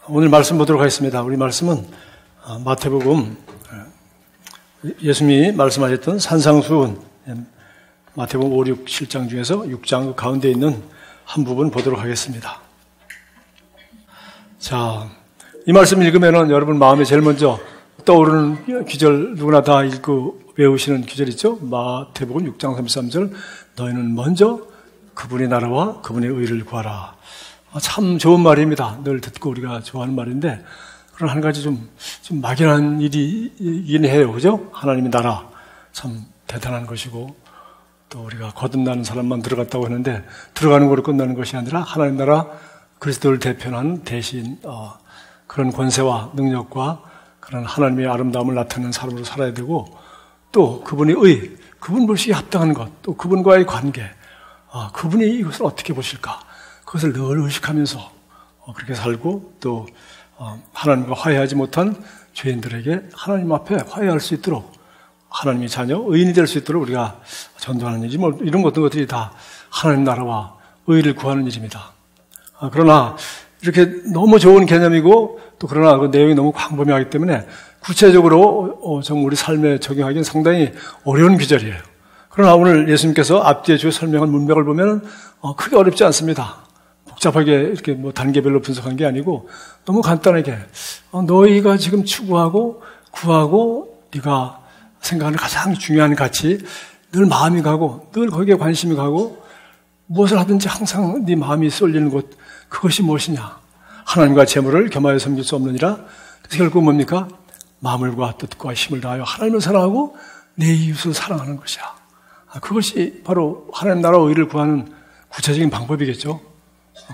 오늘 말씀 보도록 하겠습니다. 우리 말씀은 마태복음 예수님이 말씀하셨던 산상수훈 마태복음 5, 6, 7장 중에서 6장 가운데 있는 한 부분 보도록 하겠습니다. 자, 이 말씀 읽으면은 여러분 마음에 제일 먼저 떠오르는 귀절 누구나 다 읽고 외우시는 귀절 있죠? 마태복음 6장 33절 너희는 먼저 그분의 나라와 그분의 의를 구하라. 참 좋은 말입니다. 늘 듣고 우리가 좋아하는 말인데 그런 한 가지 좀 막연한 일이긴 해요. 그죠? 하나님의 나라 참 대단한 것이고 또 우리가 거듭나는 사람만 들어갔다고 하는데 들어가는 거로 끝나는 것이 아니라 하나님 나라 그리스도를 대표하는 대신 그런 권세와 능력과 그런 하나님의 아름다움을 나타내는 사람으로 살아야 되고 또 그분의 의, 그분 보시기에 합당한 것, 또 그분과의 관계, 그분이 이것을 어떻게 보실까? 그것을 늘 의식하면서 그렇게 살고 또 하나님과 화해하지 못한 죄인들에게 하나님 앞에 화해할 수 있도록 하나님의 자녀, 의인이 될 수 있도록 우리가 전도하는 일이 이런 것들이 다 하나님 나라와 의를 구하는 일입니다. 그러나 이렇게 너무 좋은 개념이고 또 그러나 그 내용이 너무 광범위하기 때문에 구체적으로 정 우리 삶에 적용하기는 상당히 어려운 귀절이에요. 그러나 오늘 예수님께서 앞뒤에 주어 설명한 문맥을 보면 크게 어렵지 않습니다. 복잡하게 이렇게 단계별로 분석한 게 아니고 너무 간단하게 너희가 지금 추구하고 구하고 네가 생각하는 가장 중요한 가치 늘 마음이 가고 늘 거기에 관심이 가고 무엇을 하든지 항상 네 마음이 쏠리는 곳 그것이 무엇이냐? 하나님과 재물을 겸하여 섬길 수 없느니라. 그래서 결국 뭡니까? 마음과 뜻과 힘을 다하여 하나님을 사랑하고 내 이웃을 사랑하는 것이야. 그것이 바로 하나님 나라 의를 구하는 구체적인 방법이겠죠.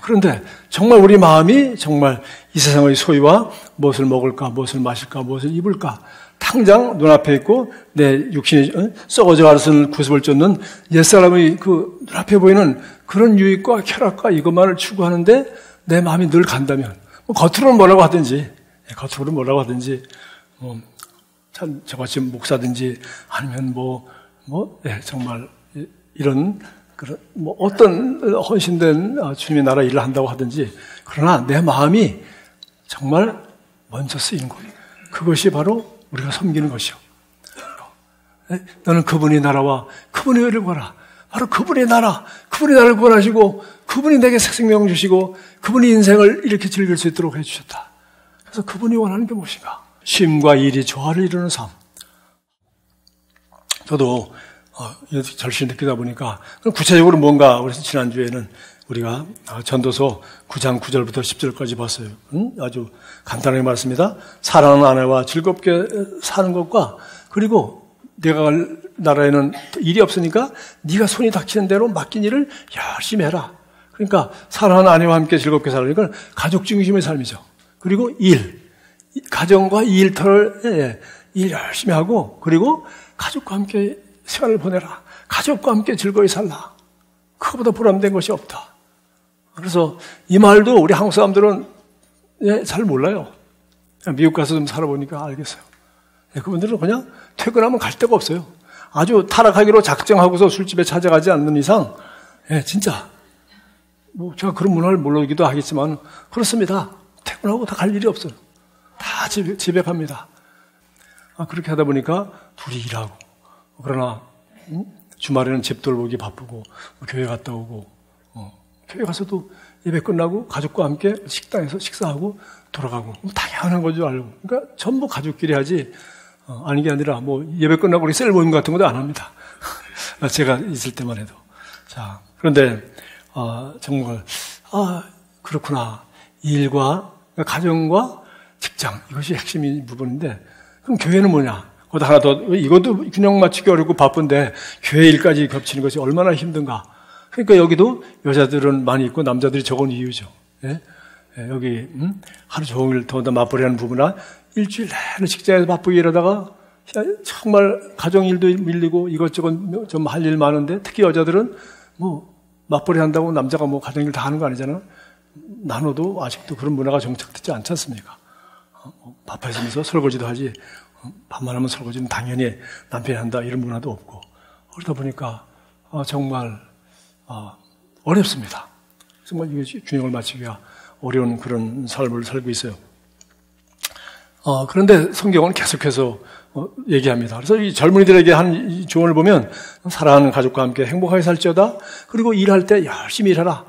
그런데 정말 우리 마음이 정말 이 세상의 소유와 무엇을 먹을까, 무엇을 마실까, 무엇을 입을까 당장 눈앞에 있고 내 육신이 썩어져 가는 구습을 쫓는 옛사람의 그 눈앞에 보이는 그런 유익과 쾌락과 이것만을 추구하는데 내 마음이 늘 간다면 겉으로는 뭐라고 하든지 참 저같이 목사든지 아니면 정말 이런 그런 어떤 헌신된 주님의 나라 일을 한다고 하든지 그러나 내 마음이 정말 먼저 쓰이는 것 그것이 바로 우리가 섬기는 것이요. 너는 그분의 나라와 그분의 의를 구하라. 바로 그분의 나라를 구하시고 그분이 내게 새 생명을 주시고 그분이 인생을 이렇게 즐길 수 있도록 해주셨다. 그래서 그분이 원하는 게 무엇인가? 쉼과 일이 조화를 이루는 삶. 저도 절실히 느끼다 보니까 구체적으로 뭔가 그래서 지난주에는 우리가 전도서 9장 9절부터 10절까지 봤어요. 아주 간단하게 말씀입니다. 사랑하는 아내와 즐겁게 사는 것과 그리고 내가 갈 나라에는 일이 없으니까 네가 손이 닥치는 대로 맡긴 일을 열심히 해라. 그러니까 사랑하는 아내와 함께 즐겁게 살으니까 가족 중심의 삶이죠. 그리고 가정과 일터를 일 열심히 하고 그리고 가족과 함께 시간을 보내라. 가족과 함께 즐거이 살라. 그거보다 보람된 것이 없다. 그래서 이 말도 우리 한국 사람들은 잘 몰라요. 미국 가서 좀 살아보니까 알겠어요. 그분들은 그냥 퇴근하면 갈 데가 없어요. 아주 타락하기로 작정하고서 술집에 찾아가지 않는 이상 진짜 제가 그런 문화를 모르기도 하겠지만 그렇습니다. 퇴근하고 다 갈 일이 없어요. 다 집에 갑니다. 그렇게 하다 보니까 둘이 일하고 그러나 주말에는 집 돌보기 바쁘고 교회 갔다 오고 교회 가서도 예배 끝나고 가족과 함께 식당에서 식사하고 돌아가고 당연한 건 줄 알고 그러니까 전부 가족끼리 하지 아닌 게 아니라 예배 끝나고 우리 셀 모임 같은 것도 안 합니다. 제가 있을 때만 해도 자 그런데 정말 그렇구나 일과 가정과 직장 이것이 핵심인 부분인데 그럼 교회는 뭐냐? 거기다 하나 더 이것도 균형 맞추기 어렵고 바쁜데 교회 일까지 겹치는 것이 얼마나 힘든가? 그러니까 여기도 여자들은 많이 있고 남자들이 적은 이유죠. 여기 하루 종일 더더 맞벌이하는 부부나 일주일 내내 직장에서 바쁘게 일하다가 정말 가정일도 밀리고 이것저것 좀 할 일 많은데 특히 여자들은 맞벌이 한다고 남자가 가정일 다 하는 거 아니잖아요. 나눠도 아직도 그런 문화가 정착되지 않지 않습니까? 밥해주면서 설거지도 하지 밥만 하면 설거지는 당연히 남편이 한다 이런 문화도 없고 그러다 보니까 정말 어렵습니다. 정말 이게 균형을 맞추기가 어려운 그런 삶을 살고 있어요. 그런데 성경은 계속해서 얘기합니다. 그래서 이 젊은이들에게 한 이 조언을 보면 사랑하는 가족과 함께 행복하게 살지어다. 그리고 일할 때 열심히 일하라.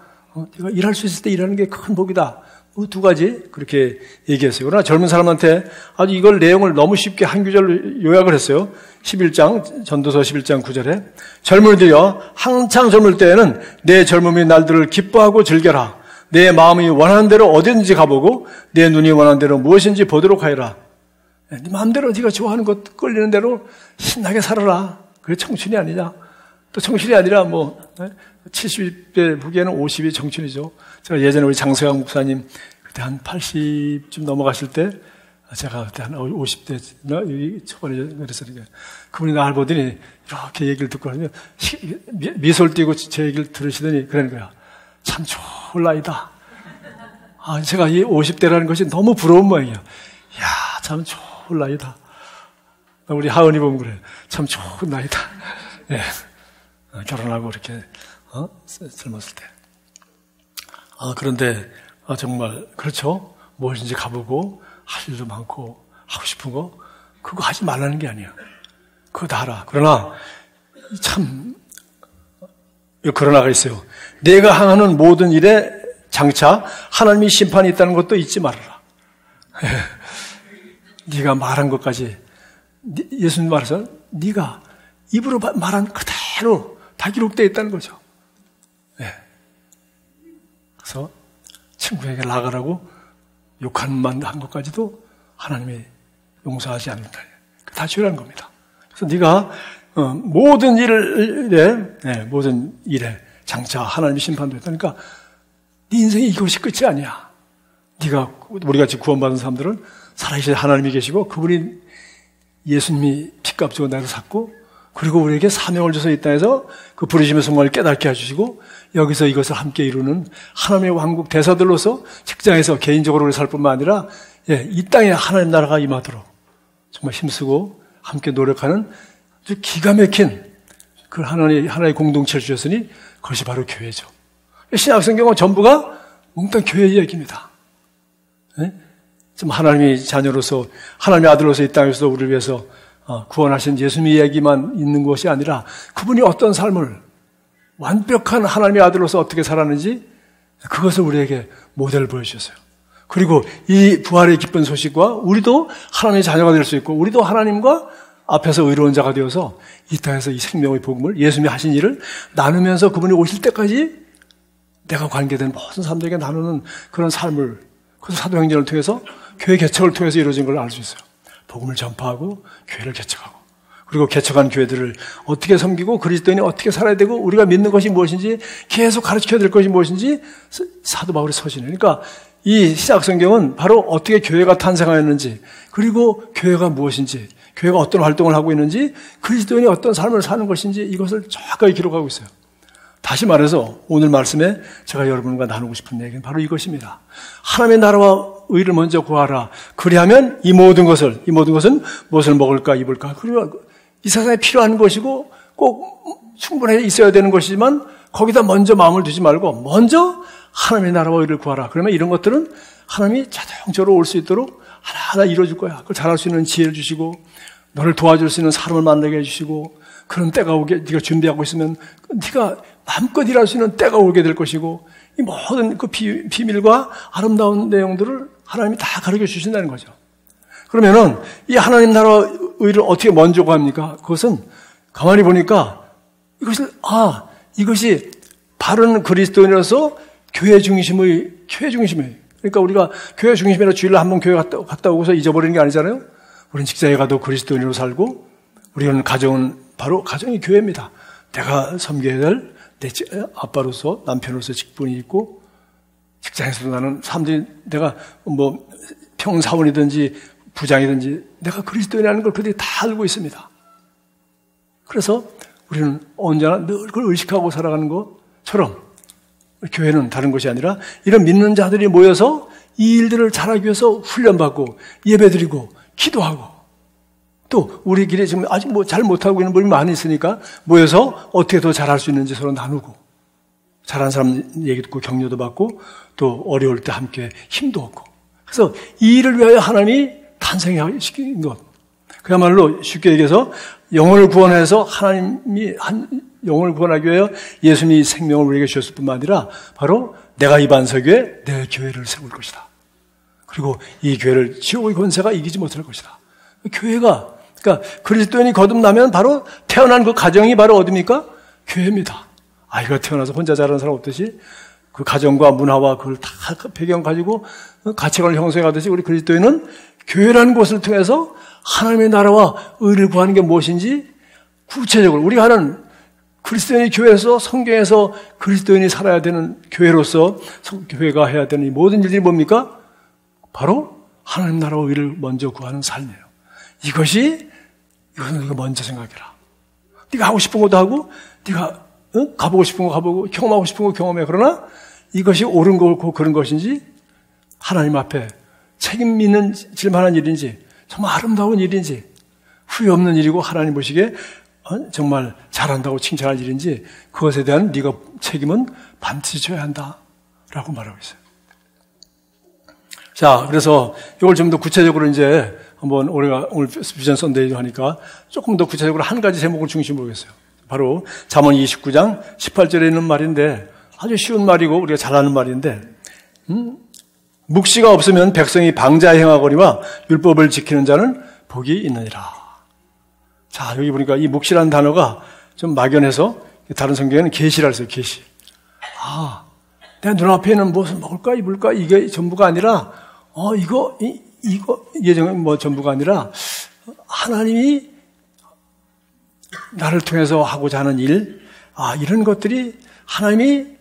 네가 일할 수 있을 때 일하는 게 큰 복이다. 두 가지 그렇게 얘기했어요. 그러나 젊은 사람한테 아주 이걸 내용을 너무 쉽게 한 구절로 요약을 했어요. 11장 전도서 11장 9절에 젊은이들이여 한창 젊을 때에는 내 젊음의 날들을 기뻐하고 즐겨라. 내 마음이 원하는 대로 어디든지 가보고 내 눈이 원하는 대로 무엇인지 보도록 하여라. 네 마음대로 네가 좋아하는 것 끌리는 대로 신나게 살아라. 그게 청춘이 아니냐. 또 청춘이 아니라 70대 보기에는 50이 청춘이죠. 제가 예전에 우리 장서영 목사님 그때 한 80쯤 넘어가실 때 제가 그때 한 50대 초반에 그랬으니까 그분이 나를 보더니 이렇게 얘기를 듣고 하면 미소를 띄고 제 얘기를 들으시더니 그러는 거야. 참 좋을 나이다. 제가 이 50대라는 것이 너무 부러운 모양이에요. 이야, 참 좋을 나이다. 우리 하은이 보면 그래. 참 좋은 나이다. 예. 결혼하고 이렇게, 젊었을 때. 그런데, 정말, 그렇죠. 무엇인지 가보고, 할 일도 많고, 하고 싶은 거, 그거 하지 말라는 게 아니에요. 그거 다 하라. 그러나, 참, 그러나가 있어요. 내가 하는 모든 일에 장차 하나님이 심판이 있다는 것도 잊지 말아라. 네가 말한 것까지 예수님 말해서 네가 입으로 말한 그대로 다 기록되어 있다는 거죠. 그래서 친구에게 나가라고 욕한 만 한 것까지도 하나님이 용서하지 않는다. 다 죄라는 겁니다. 그래서 네가 모든 일에 장차 하나님의 심판도 있다. 그러니까 네 인생이 이것이 끝이 아니야. 우리 같이 구원받은 사람들은 살아계신 하나님이 계시고 그분이 예수님이 피값 주고 나를 샀고 그리고 우리에게 사명을 줘서 이 땅에서 그 부르심의 성공을 깨닫게 해주시고 여기서 이것을 함께 이루는 하나님의 왕국 대사들로서 직장에서 개인적으로 살 뿐만 아니라 이 땅에 하나님 나라가 임하도록 정말 힘쓰고 함께 노력하는 아주 기가 막힌 그 하나의 공동체를 주셨으니 그것이 바로 교회죠. 신약성경은 전부가 몽땅 교회 이야기입니다. 좀 하나님의 자녀로서 하나님의 아들로서 이 땅에서 우리를 위해서 구원하신 예수님의 이야기만 있는 것이 아니라 그분이 어떤 삶을 완벽한 하나님의 아들로서 어떻게 살았는지 그것을 우리에게 모델을 보여주셨어요. 그리고 이 부활의 기쁜 소식과 우리도 하나님의 자녀가 될 수 있고 우리도 하나님과 앞에서 의로운 자가 되어서 이 땅에서 이 생명의 복음을 예수님이 하신 일을 나누면서 그분이 오실 때까지 내가 관계된 모든 사람들에게 나누는 그런 삶을 그래서 사도행전을 통해서 교회 개척을 통해서 이루어진 걸 알 수 있어요. 복음을 전파하고 교회를 개척하고 그리고 개척한 교회들을 어떻게 섬기고 그리스도인이 어떻게 살아야 되고 우리가 믿는 것이 무엇인지 계속 가르쳐야 될 것이 무엇인지 사도 바울의 서신이에요. 그러니까 이 시작성경은 바로 어떻게 교회가 탄생하였는지 그리고 교회가 무엇인지 교회가 어떤 활동을 하고 있는지 그리스도인이 어떤 삶을 사는 것인지 이것을 정확하게 기록하고 있어요. 다시 말해서 오늘 말씀에 제가 여러분과 나누고 싶은 얘기는 바로 이것입니다. 하나님의 나라와 의를 먼저 구하라. 그리하면 이 모든 것은 무엇을 먹을까 입을까 그리고 이 세상에 필요한 것이고 꼭 충분히 있어야 되는 것이지만 거기다 먼저 마음을 두지 말고 먼저 하나님의 나라와 의를 구하라. 그러면 이런 것들은 하나님이 자동적으로 올 수 있도록 하나하나 이루어질 거야. 그걸 잘할 수 있는 지혜를 주시고 너를 도와줄 수 있는 사람을 만나게 해주시고 그런 때가 오게 네가 준비하고 있으면 네가 마음껏 일할 수 있는 때가 오게 될 것이고 이 모든 그 비밀과 아름다운 내용들을 하나님이 다 가르쳐 주신다는 거죠. 그러면은 이 하나님 나라 의를 어떻게 먼저 구합니까? 그것은 가만히 보니까 이것이 바른 그리스도인으로서 교회 중심의 그러니까 우리가 교회 중심이라 주일날 한번 교회 갔다 오고서 잊어버리는 게 아니잖아요. 우리는 직장에 가도 그리스도인으로 살고 우리는 가정은 바로 가정이 교회입니다. 내가 섬겨야 될 내 아빠로서 남편으로서 직분이 있고 직장에서도 나는 사람들이 내가 평사원이든지 부장이든지 내가 그리스도인이라는 걸 그들이 다 알고 있습니다. 그래서 우리는 언제나 늘 그걸 의식하고 살아가는 것처럼 교회는 다른 것이 아니라 이런 믿는 자들이 모여서 이 일들을 잘하기 위해서 훈련받고 예배드리고 기도하고 또 우리끼리 지금 아직 잘 못하고 있는 분이 많이 있으니까 모여서 어떻게 더 잘할 수 있는지 서로 나누고 잘하는 사람 얘기 듣고 격려도 받고 또 어려울 때 함께 힘도 얻고. 그래서 이 일을 위하여 하나님이 탄생시킨 것. 그야말로 쉽게 얘기해서 영혼을 구원해서 하나님이 영혼을 구원하기 위하여 예수님이 생명을 우리에게 주셨을 뿐만 아니라 바로 내가 이 반석 위에 내 교회를 세울 것이다. 그리고 이 교회를 지옥의 권세가 이기지 못할 것이다. 교회가, 그러니까 그리스도인이 거듭나면 바로 태어난 그 가정이 바로 어디입니까? 교회입니다. 아이가 태어나서 혼자 자라는 사람 없듯이 그 가정과 문화와 그걸 다 배경 가지고 가치관을 형성해 가듯이 우리 그리스도인은 교회라는 곳을 통해서 하나님의 나라와 의를 구하는 게 무엇인지 구체적으로 우리가 하는 그리스도인이 교회에서 성경에서 그리스도인이 살아야 되는 교회로서 교회가 해야 되는 이 모든 일들이 뭡니까? 바로 하나님 나라와 의를 먼저 구하는 삶이에요. 이것은 이거 먼저 생각해라. 네가 하고 싶은 것도 하고 네가 가보고 싶은 거 가보고 경험하고 싶은 거 경험해. 그러나 이것이 옳은 거고 그런 것인지 하나님 앞에 책임 있는 질만한 일인지 정말 아름다운 일인지 후회 없는 일이고 하나님 보시기에 정말 잘한다고 칭찬할 일인지 그것에 대한 네가 책임은 반드시 져야 한다라고 말하고 있어요. 자, 그래서 이걸 좀 더 구체적으로 이제 한번 우리가 오늘 비전 선데이 하니까 조금 더 구체적으로 한 가지 제목을 중심으로 보겠어요. 바로 잠언 29장 18절에 있는 말인데 아주 쉬운 말이고 우리가 잘 아는 말인데 묵시가 없으면 백성이 방자에 행하거니와 율법을 지키는 자는 복이 있느니라. 자, 여기 보니까 이 묵시라는 단어가 좀 막연해서 다른 성경에는 계시라 했어요. 계시. 아, 내 눈앞에 있는 무엇을 먹을까 입을까 이게 전부가 아니라 이거 예정은 뭐 전부가 아니라 하나님이 나를 통해서 하고자 하는 일, 이런 것들이 하나님이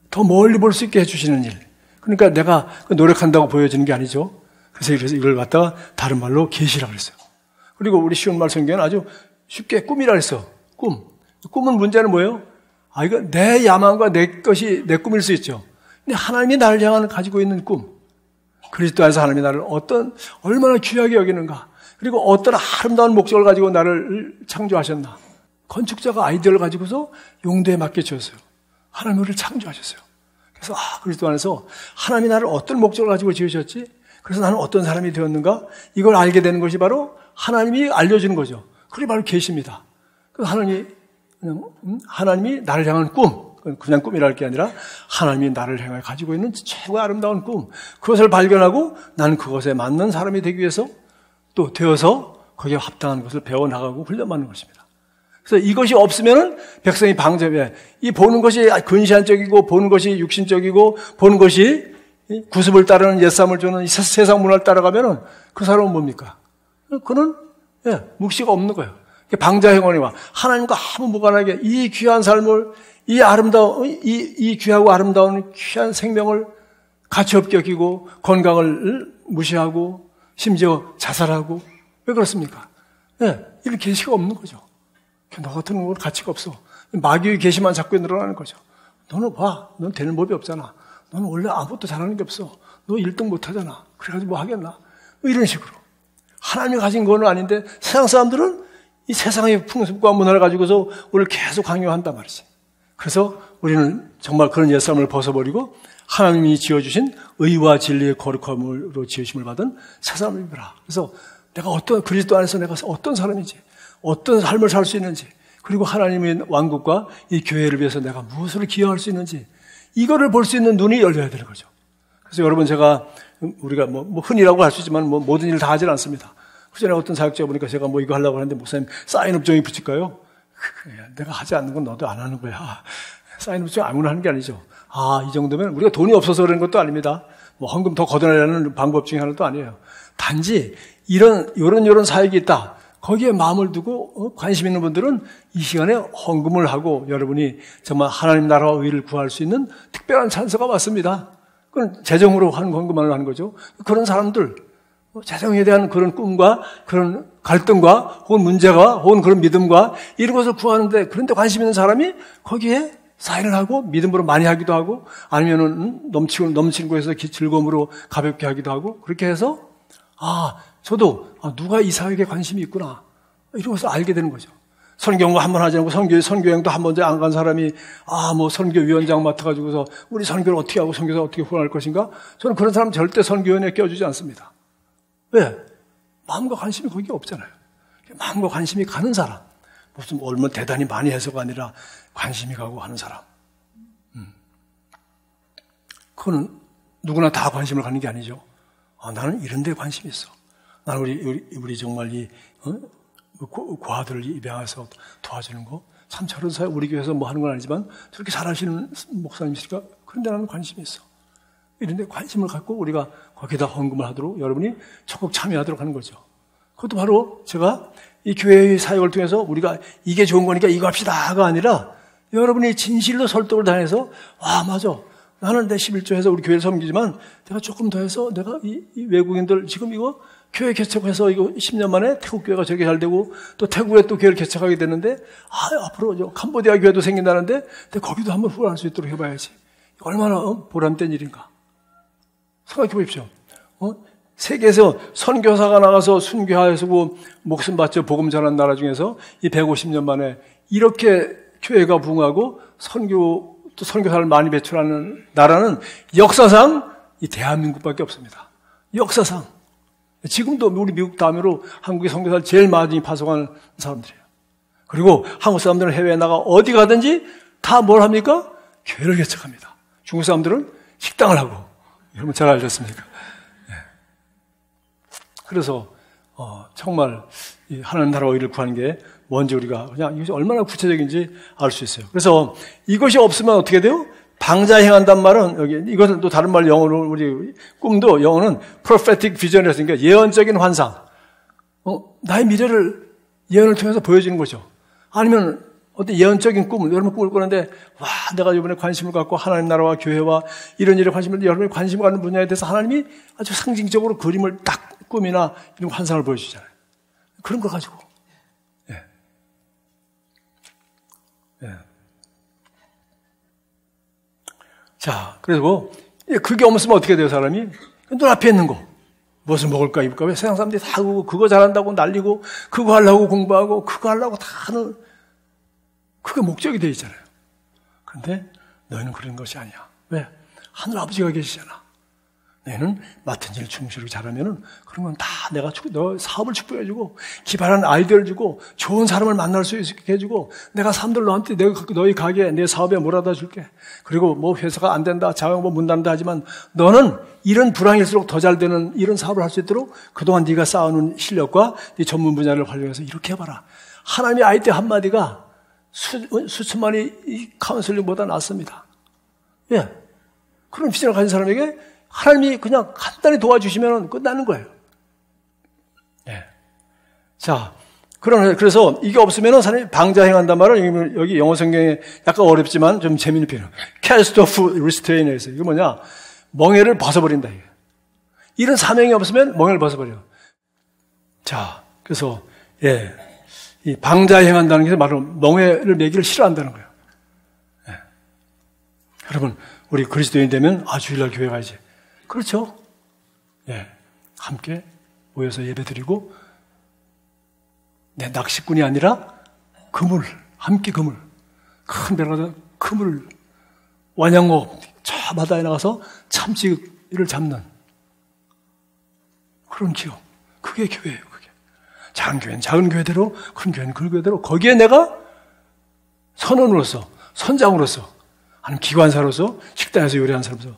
더 멀리 볼 수 있게 해주시는 일. 그러니까 내가 노력한다고 보여지는 게 아니죠. 그래서 이걸 갖다가 다른 말로 계시라고 그랬어요. 그리고 우리 쉬운 말 성경은 아주 쉽게 꿈이라 그랬어. 꿈. 꿈은 문제는 뭐예요? 이거 내 야망과 내 것이 내 꿈일 수 있죠. 근데 하나님이 나를 향한 가지고 있는 꿈. 그리스도 안에서 하나님이 나를 얼마나 귀하게 여기는가. 그리고 어떤 아름다운 목적을 가지고 나를 창조하셨나. 건축자가 아이디어를 가지고서 용도에 맞게 지었어요. 하나님이 우리를 창조하셨어요. 그래서 그리스도 안에서 하나님이 나를 어떤 목적을 가지고 지으셨지? 그래서 나는 어떤 사람이 되었는가? 이걸 알게 되는 것이 바로 하나님이 알려주는 거죠. 그게 바로 계시입니다. 그래서 하나님이 나를 향한 꿈, 그냥 꿈이랄 게 아니라 하나님이 나를 향해 가지고 있는 최고의 아름다운 꿈, 그것을 발견하고 나는 그것에 맞는 사람이 되기 위해서 또 되어서 거기에 합당한 것을 배워나가고 훈련받는 것입니다. 그래서 이것이 없으면은 백성이 방자에 이 보는 것이 근시안적이고 보는 것이 육신적이고 보는 것이 구습을 따르는 옛사람을 주는 세상 문화를 따라가면은 그 사람은 뭡니까? 그는 묵시가 없는 거예요. 방자행원이와 하나님과 아무 무관하게 이 귀한 삶을 이 귀하고 아름다운 귀한 생명을 가치 없게 여기고 건강을 무시하고 심지어 자살하고 왜 그렇습니까? 이런 계시가 없는 거죠. 너 같은 건 가치가 없어. 마귀의 계시만 자꾸 늘어나는 거죠. 너는 봐. 넌 되는 법이 없잖아. 너는 원래 아무것도 잘하는 게 없어. 너 1등 못 하잖아. 그래가지고 뭐 하겠나? 이런 식으로. 하나님이 가진 건 아닌데 세상 사람들은 이 세상의 풍습과 문화를 가지고서 우리를 계속 강요한단 말이지. 그래서 우리는 정말 그런 옛사람을 벗어버리고 하나님이 지어주신 의와 진리의 거룩함으로 지으심을 받은 새 사람이라. 그래서 내가 그리스도 안에서 내가 어떤 사람인지, 어떤 삶을 살 수 있는지, 그리고 하나님의 왕국과 이 교회를 위해서 내가 무엇을 기여할 수 있는지, 이거를 볼 수 있는 눈이 열려야 되는 거죠. 그래서 여러분 우리가 흔히라고 할 수 있지만 모든 일을 다 하질 않습니다. 그 전에 어떤 사역자 보니까 제가 이거 하려고 하는데 목사님 사인업종이 붙일까요? 내가 하지 않는 건 너도 안 하는 거야. 사인업종 아무나 하는 게 아니죠. 이 정도면 우리가 돈이 없어서 그런 것도 아닙니다. 헌금 더 걷어내려는 방법 중에 하나도 아니에요. 단지 이런 사역이 있다. 거기에 마음을 두고 관심 있는 분들은 이 시간에 헌금을 하고 여러분이 정말 하나님 나라와 의를 구할 수 있는 특별한 찬스가 왔습니다. 그건 재정으로 하는 헌금을 하는 거죠. 그런 사람들 재정에 대한 그런 꿈과 그런 갈등과 혹은 문제가 혹은 그런 믿음과 이런 것을 구하는데 그런데 관심 있는 사람이 거기에 사인을 하고 믿음으로 많이 하기도 하고 아니면은 넘치는 곳에서 즐거움으로 가볍게 하기도 하고 그렇게 해서 저도 누가 이 사역에 관심이 있구나 이런 것을 알게 되는 거죠. 선교 한번 하지 않고 선교행도 한 번도 안 간 사람이 선교위원장 맡아가지고서 우리 선교를 어떻게 하고 선교사 어떻게 후원할 것인가? 저는 그런 사람 절대 선교위원회에 껴주지 않습니다. 왜? 마음과 관심이 거기에 없잖아요. 마음과 관심이 가는 사람. 무슨 얼마 대단히 많이 해서가 아니라 관심이 가고 하는 사람. 그거는 누구나 다 관심을 갖는 게 아니죠. 나는 이런 데 관심이 있어. 나는 우리 정말 고아들을 입양해서 도와주는 거, 참 저런 사회 우리 교회에서 뭐 하는 건 아니지만 저렇게 잘하시는 목사님이시니까 그런 데 나는 관심이 있어. 이런 데 관심을 갖고 우리가 거기다 헌금을 하도록 여러분이 적극 참여하도록 하는 거죠. 그것도 바로 제가 이 교회의 사역을 통해서 우리가 이게 좋은 거니까 이거 합시다가 아니라 여러분이 진실로 설득을 당해서 맞아. 나는 내 11조해서 우리 교회를 섬기지만 내가 조금 더 해서 내가 이 외국인들 지금 이거 교회 개척해서 이거 10년 만에 태국 교회가 저렇게 잘 되고 또 태국에 또 교회를 개척하게 되는데 앞으로 캄보디아 교회도 생긴다는데 거기도 한번 후원할 수 있도록 해봐야지. 얼마나 보람된 일인가. 생각해 보십시오. 세계에서 선교사가 나가서 순교하여서 목숨 바쳐 복음 전하는 나라 중에서 이 150년 만에 이렇게 교회가 부흥하고 또 선교사를 많이 배출하는 나라는 역사상 이 대한민국밖에 없습니다. 역사상. 지금도 우리 미국 다음으로 한국의 선교사를 제일 많이 파송하는 사람들이에요. 그리고 한국 사람들은 해외에 나가 어디 가든지 다 뭘 합니까? 교회를 개척합니다. 중국 사람들은 식당을 하고. 여러분 잘 알셨습니까? 네. 그래서 정말 이 하나님 나라와 의를 구하는 게 뭔지 우리가 그냥 이것이 얼마나 구체적인지 알 수 있어요. 그래서 이것이 없으면 어떻게 돼요? 방자행한단 말은 여기 이것은 또 다른 말 영어로 우리 꿈도 영어는 prophetic vision이라서 그러니까 예언적인 환상. 나의 미래를 예언을 통해서 보여주는 거죠. 아니면 어떤 예언적인 꿈을 여러분 꿈을 꾸는데 내가 이번에 관심을 갖고 하나님 나라와 교회와 이런 일에 관심을 여러분이 관심을 갖는 분야에 대해서 하나님이 아주 상징적으로 그림을 딱 꿈이나 이런 환상을 보여주잖아요. 그런 거 가지고. 예. 예. 자, 그리고 그게 없으면 어떻게 돼요, 사람이? 눈앞에 있는 거. 무엇을 먹을까, 입을까? 왜 세상 사람들이 다 그거 잘한다고 날리고, 그거 하려고 공부하고, 그거 하려고 다 하는, 그게 목적이 되어 있잖아요. 그런데 너희는 그런 것이 아니야. 왜? 하늘 아버지가 계시잖아. 너희는 맡은 일 충실히 잘하면은 그런 건 다 내가 너 사업을 축복해주고 기발한 아이디어를 주고 좋은 사람을 만날 수 있게 해주고 내가 사람들 너한테 너희 가게에 내 사업에 몰아다 줄게. 그리고 뭐 회사가 안 된다, 자영업 문 닫는다 하지만 너는 이런 불황일수록 더 잘 되는 이런 사업을 할 수 있도록 그동안 네가 쌓아놓은 실력과 네 전문 분야를 활용해서 이렇게 해봐라. 하나님의 아이디어 한마디가 수천만이 이 카운슬링보다 낫습니다. 예. 그런 비전을 가진 사람에게 하나님이 그냥 간단히 도와주시면 끝나는 거예요. 예. 자, 그래서 이게 없으면 사람이 방자행한단 말은 여기 영어 성경에 약간 어렵지만 좀 재미있는 표현. cast off restrain에서 이거 뭐냐? 멍에를 벗어버린다. 이게. 이런 사명이 없으면 멍에를 벗어버려. 자, 그래서 예, 이 방자행한다는 게 바로 멍에를 매기를 싫어한다는 거예요. 예. 여러분, 우리 그리스도인 되면 주일날 교회 가야지. 그렇죠? 예, 함께 모여서 예배드리고 내 낚시꾼이 아니라 그물, 함께 그물, 큰 배를 가서 그물, 완양호 저 바다에 나가서 참치를 잡는 그런 기업. 그게 교회예요. 그게 작은 교회는 작은 교회대로, 큰 교회는 큰 교회대로 거기에 내가 선원으로서, 선장으로서, 아니면 기관사로서, 식당에서 요리하는 사람으로서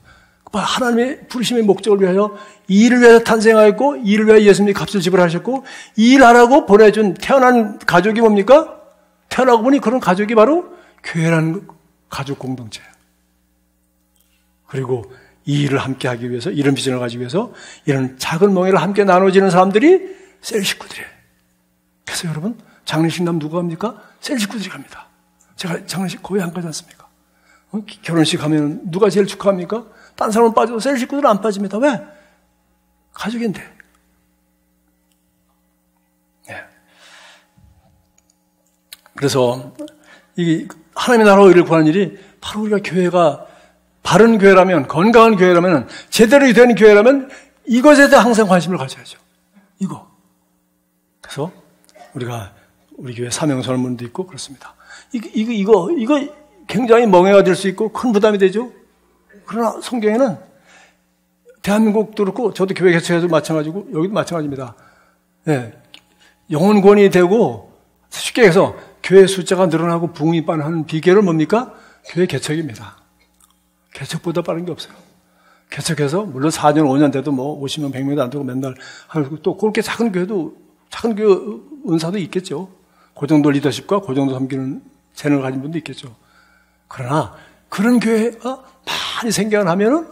하나님의 부르심의 목적을 위하여 이 일을 위해서 탄생하였고 이 일을 위하여 예수님이 값을 지불하셨고 이 일하라고 보내준 태어난 가족이 뭡니까? 태어나고 보니 그런 가족이 바로 교회라는 가족 공동체예요. 그리고 이 일을 함께 하기 위해서 이런 비전을 가지기 위해서 이런 작은 멍에를 함께 나눠지는 사람들이 셀 식구들이에요. 그래서 여러분 장례식 남 누가 합니까? 셀 식구들이 갑니다. 제가 장례식 거의 안 가지 않습니까? 결혼식 하면 누가 제일 축하합니까? 딴 사람은 빠져도 셀 식구들은 안 빠집니다. 왜? 가족인데. 네. 그래서 이 하나님의 나라와 의를 구하는 일이 바로 우리가 교회가 바른 교회라면, 건강한 교회라면, 제대로 된 교회라면 이것에 대해 항상 관심을 가져야죠. 이거. 그래서 우리가 우리 교회 사명설문도 있고 그렇습니다. 이거 굉장히 멍해가 될 수 있고 큰 부담이 되죠. 그러나 성경에는 대한민국도 그렇고 저도 교회 개척에도 마찬가지고 여기도 마찬가지입니다. 네. 영혼권이 되고 쉽게 해서 교회 숫자가 늘어나고 부흥이 빠르는 비결은 뭡니까? 교회 개척입니다. 개척보다 빠른 게 없어요. 개척해서 물론 4년 5년 돼도 뭐 50명 100명도 안 되고 맨날 하고 또 그렇게 작은 교회 은사도 있겠죠. 그 정도 리더십과 그 정도 섬기는 재능을 가진 분도 있겠죠. 그러나 그런 교회가 많이 생겨나면은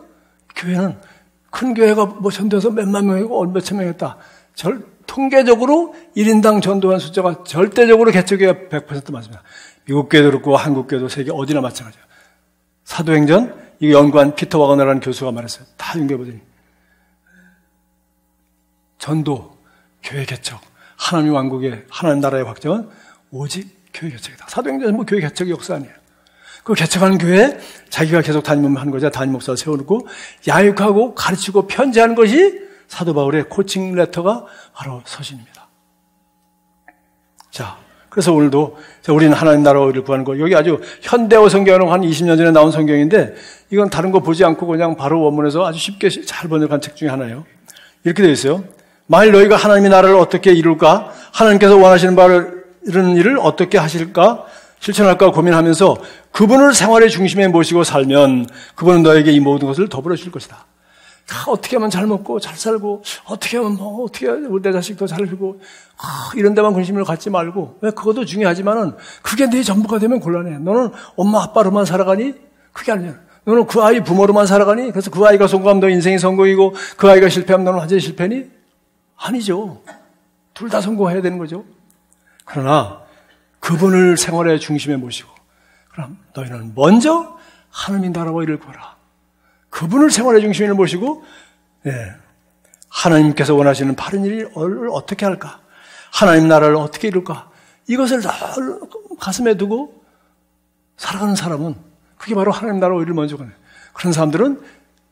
교회는 큰 교회가 뭐 전도해서 몇만 명이고 몇천 명이었다. 통계적으로 1인당 전도한 숫자가 절대적으로 개척교회가 100% 맞습니다. 미국 교회도 그렇고 한국 교회도 세계 어디나 마찬가지예요. 사도행전 이거 연구한 피터 와거너라는 교수가 말했어요. 다 연구해보더니 전도, 교회 개척, 하나님 왕국의 하나님 나라의 확정은 오직 교회 개척이다. 사도행전은 뭐 교회 개척의 역사 아니에요. 그 개척하는 교회에 자기가 계속 담임하는 한 거죠. 담임 목사를 세워놓고 야육하고 가르치고 편지하는 것이 사도 바울의 코칭 레터가 바로 서신입니다. 자, 그래서 오늘도 우리는 하나님 나라를 구하는 거, 여기 아주 현대어 성경은 한 20년 전에 나온 성경인데 이건 다른 거 보지 않고 그냥 바로 원문에서 아주 쉽게 잘 번역한 책 중에 하나예요. 이렇게 되어 있어요. 만일 너희가 하나님의 나라를 어떻게 이룰까? 하나님께서 원하시는 바를 이런 일을 어떻게 하실까? 실천할까 고민하면서 그분을 생활의 중심에 모시고 살면 그분은 너에게 이 모든 것을 더불어 줄 것이다. 어떻게 하면 잘 먹고 잘 살고 어떻게 하면 어떻게 우리 내 자식도 잘 살고 이런 데만 관심을 갖지 말고 왜 그것도 중요하지만은 그게 네 전부가 되면 곤란해. 너는 엄마 아빠로만 살아가니? 그게 아니야. 너는 그 아이 부모로만 살아가니? 그래서 그 아이가 성공하면 너 인생이 성공이고 그 아이가 실패하면 너는 완전히 실패니? 아니죠. 둘 다 성공해야 되는 거죠. 그러나 그분을 생활의 중심에 모시고 그럼 너희는 먼저 하나님의 나라와 일을 구하라. 그분을 생활의 중심에 모시고 하나님께서 원하시는 바른 일을 어떻게 할까? 하나님 나라를 어떻게 이룰까? 이것을 가슴에 두고 살아가는 사람은 그게 바로 하나님 나라와 일을 먼저 가는. 그런 사람들은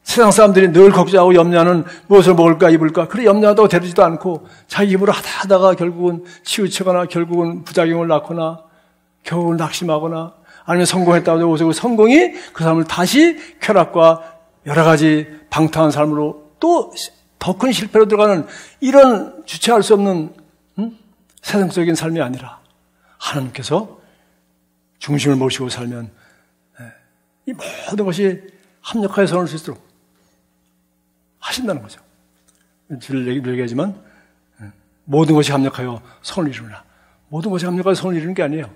세상 사람들이 늘 걱정하고 염려하는 무엇을 먹을까 입을까 그래 염려하다고 되지도 않고 자기 입으로 하다가 결국은 치우치거나 결국은 부작용을 낳거나 겨우 낙심하거나 아니면 성공했다고 해서 성공이 그 사람을 다시 쾌락과 여러 가지 방탕한 삶으로 또 더 큰 실패로 들어가는 이런 주체할 수 없는 세상적인 삶이 아니라 하나님께서 중심을 모시고 살면 이 모든 것이 합력하여 선을 수 있도록 하신다는 거죠. 늘 얘기하지만 모든 것이 합력하여 선을 이루나 모든 것이 합력하여 선을 이루는 게 아니에요.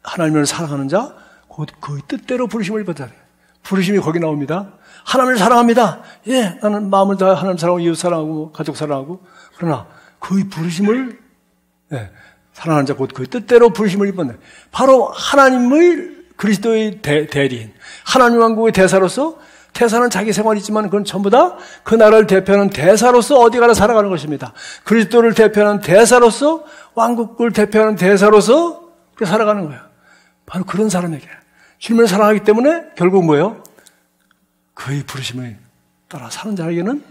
하나님을 사랑하는 자 곧 그 뜻대로 부르심을 받아야 돼요. 부르심이 거기 나옵니다. 하나님을 사랑합니다. 예, 나는 마음을 다해 하나님 사랑하고 이웃 사랑하고 가족 사랑하고 그러나 그 부르심을 사랑하는 자 곧 그 뜻대로 부르심을 입었네. 바로 하나님의 그리스도의 대리인 하나님 왕국의 대사로서 대사는 자기 생활이 있지만 그건 전부 다 그 나라를 대표하는 대사로서 어디 가나 살아가는 것입니다. 그리스도를 대표하는 대사로서 왕국을 대표하는 대사로서 그렇게 살아가는 거예요. 바로 그런 사람에게 주님을 사랑하기 때문에 결국 뭐예요? 그의 부르심을 따라 사는 자에게는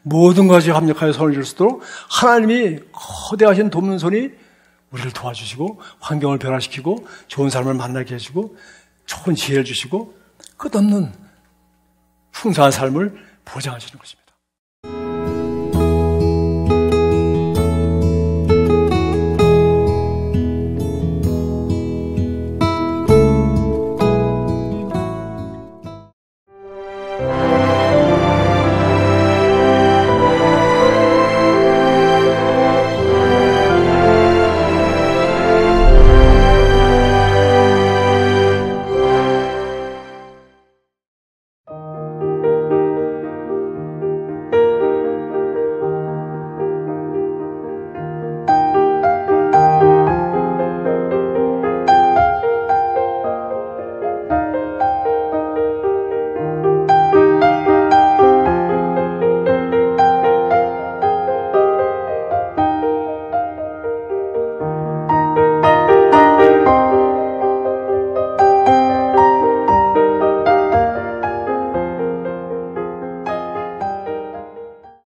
모든 것이 합력하여 선을 이룰 수 있도록 하나님이 거대하신 돕는 손이 우리를 도와주시고 환경을 변화시키고 좋은 삶을 만나게 해주고 좋은 지혜를 주시고 끝없는 풍성한 삶을 보장하시는 것입니다.